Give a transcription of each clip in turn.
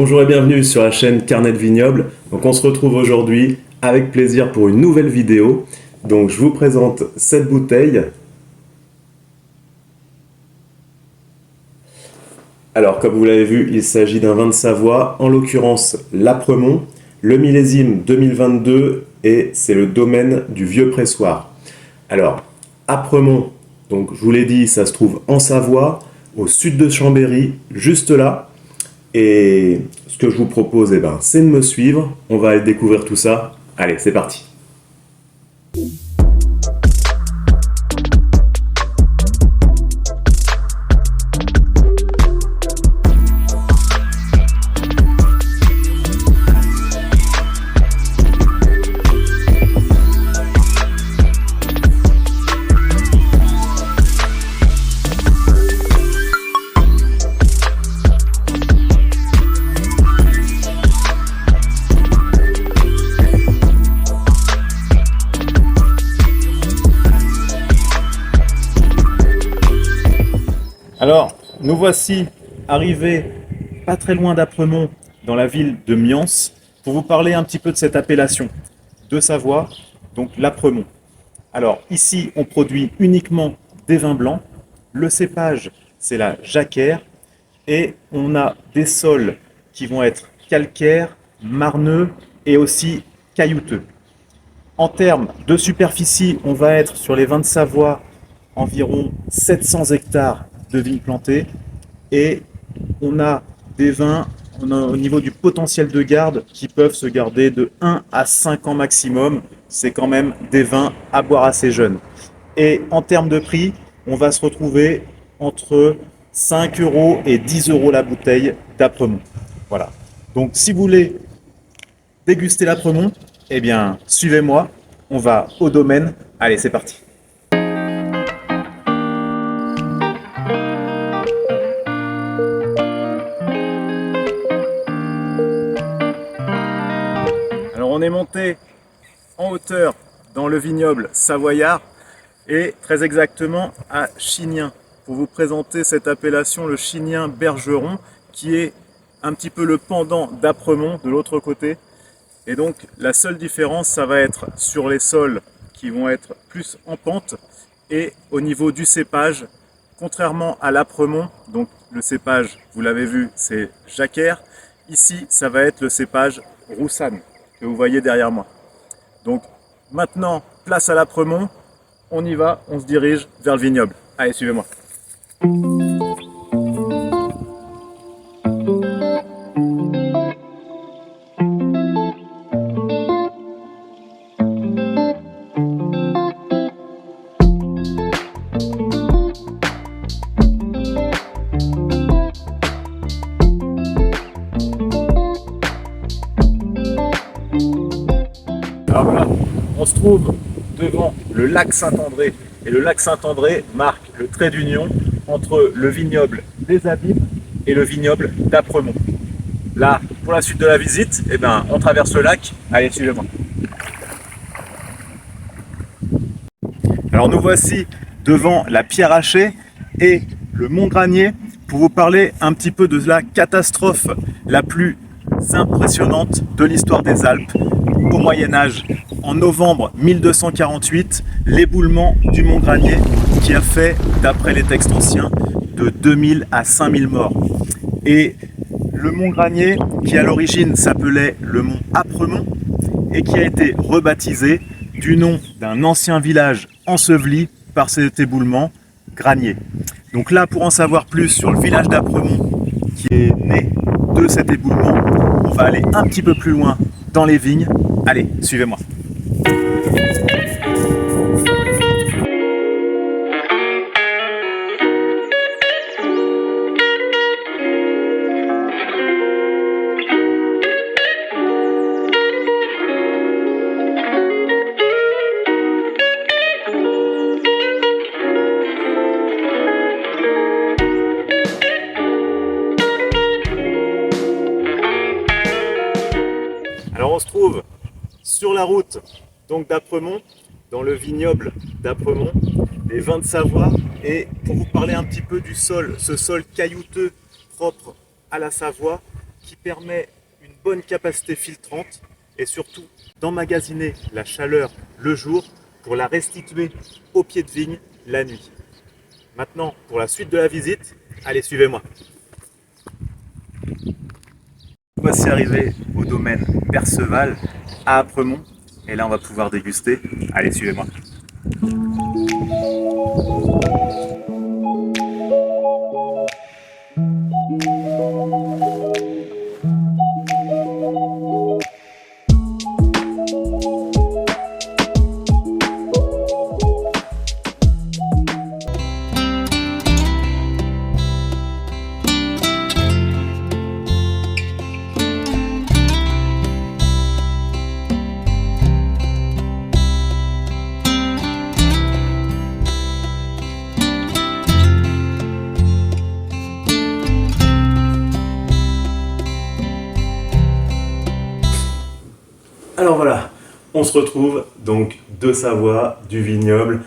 Bonjour et bienvenue sur la chaîne Carnet de Vignoble. Donc on se retrouve aujourd'hui avec plaisir pour une nouvelle vidéo. Donc je vous présente cette bouteille. Alors comme vous l'avez vu, il s'agit d'un vin de Savoie, en l'occurrence l'Apremont, le millésime 2022 et c'est le domaine du Vieux Pressoir. Alors Apremont, donc je vous l'ai dit, ça se trouve en Savoie, au sud de Chambéry, juste là. Et ce que je vous propose, c'est de me suivre. On va aller découvrir tout ça. Allez, c'est parti. Alors, nous voici arrivés pas très loin d'Apremont, dans la ville de Mians, pour vous parler un petit peu de cette appellation de Savoie, donc l'Apremont. Alors, ici, on produit uniquement des vins blancs. Le cépage, c'est la jacquère. Et on a des sols qui vont être calcaires, marneux et aussi caillouteux. En termes de superficie, on va être sur les vins de Savoie environ 700 hectares de vignes plantées et on a des vins au niveau du potentiel de garde qui peuvent se garder de 1 à 5 ans maximum. C'est quand même des vins à boire assez jeunes. Et en termes de prix, on va se retrouver entre 5 € et 10 € la bouteille d'Apremont. Voilà. Donc si vous voulez déguster l'Apremont, eh bien suivez-moi, on va au domaine. Allez, c'est parti. Alors on est monté en hauteur dans le vignoble savoyard et très exactement à Chignien pour vous présenter cette appellation, le Chignien Bergeron, qui est un petit peu le pendant d'Apremont de l'autre côté. Et donc la seule différence, ça va être sur les sols qui vont être plus en pente et au niveau du cépage, contrairement à l'Apremont, donc le cépage, vous l'avez vu, c'est jacquère. Ici, ça va être le cépage roussanne que vous voyez derrière moi. Donc maintenant, place à l'Apremont, on y va, on se dirige vers le vignoble. Allez, suivez-moi. Alors voilà, on se trouve devant le lac Saint-André et le lac Saint-André marque le trait d'union entre le vignoble des Abîmes et le vignoble d'Apremont. Là, pour la suite de la visite, on traverse le lac. Allez, suivez-moi. Alors nous voici devant la Pierre Hachée et le Mont Granier pour vous parler un petit peu de la catastrophe la plus impressionnante de l'histoire des Alpes au Moyen-Âge. En novembre 1248, l'éboulement du Mont Granier qui a fait, d'après les textes anciens, de 2000 à 5000 morts. Et le Mont Granier, qui à l'origine s'appelait le Mont Apremont et qui a été rebaptisé du nom d'un ancien village enseveli par cet éboulement, Granier. Donc là, pour en savoir plus sur le village d'Apremont qui est né de cet éboulement, on va aller un petit peu plus loin dans les vignes. Allez, suivez-moi. Alors on se trouve sur la route donc d'Apremont, dans le vignoble d'Apremont, des vins de Savoie, et pour vous parler un petit peu du sol, ce sol caillouteux propre à la Savoie, qui permet une bonne capacité filtrante et surtout d'emmagasiner la chaleur le jour pour la restituer au pied de vigne la nuit. Maintenant, pour la suite de la visite, allez, suivez-moi. Voici arrivé au domaine Perceval à Apremont et là on va pouvoir déguster. Allez, suivez-moi. Alors voilà, on se retrouve donc de Savoie, du vignoble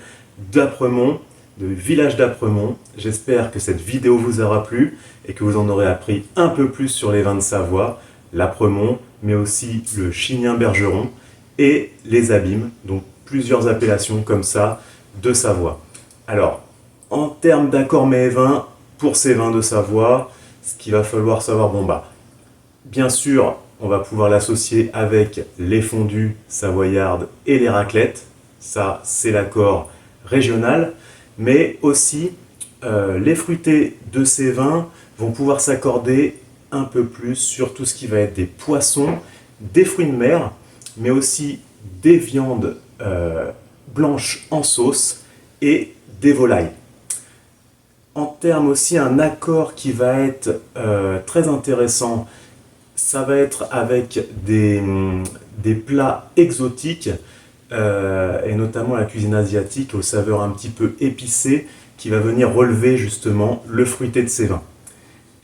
d'Apremont, du village d'Apremont. J'espère que cette vidéo vous aura plu et que vous en aurez appris un peu plus sur les vins de Savoie, l'Apremont, mais aussi le Chignin Bergeron et les Abîmes, donc plusieurs appellations comme ça de Savoie. Alors, en termes d'accords mets et vins, pour ces vins de Savoie, ce qu'il va falloir savoir, bien sûr, on va pouvoir l'associer avec les fondus savoyardes et les raclettes. Ça, c'est l'accord régional. Mais aussi, les fruités de ces vins vont pouvoir s'accorder un peu plus sur tout ce qui va être des poissons, des fruits de mer, mais aussi des viandes blanches en sauce et des volailles. En termes aussi, un accord qui va être très intéressant, ça va être avec des plats exotiques, et notamment la cuisine asiatique aux saveurs un petit peu épicées, qui va venir relever justement le fruité de ces vins.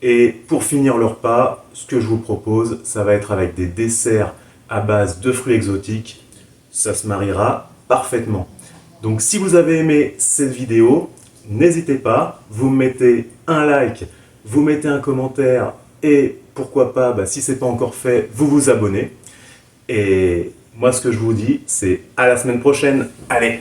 Et pour finir le repas, ce que je vous propose, ça va être avec des desserts à base de fruits exotiques. Ça se mariera parfaitement. Donc si vous avez aimé cette vidéo, n'hésitez pas, vous mettez un like, vous mettez un commentaire et pourquoi pas, si ce n'est pas encore fait, vous vous abonnez. Et moi, ce que je vous dis, c'est à la semaine prochaine. Allez!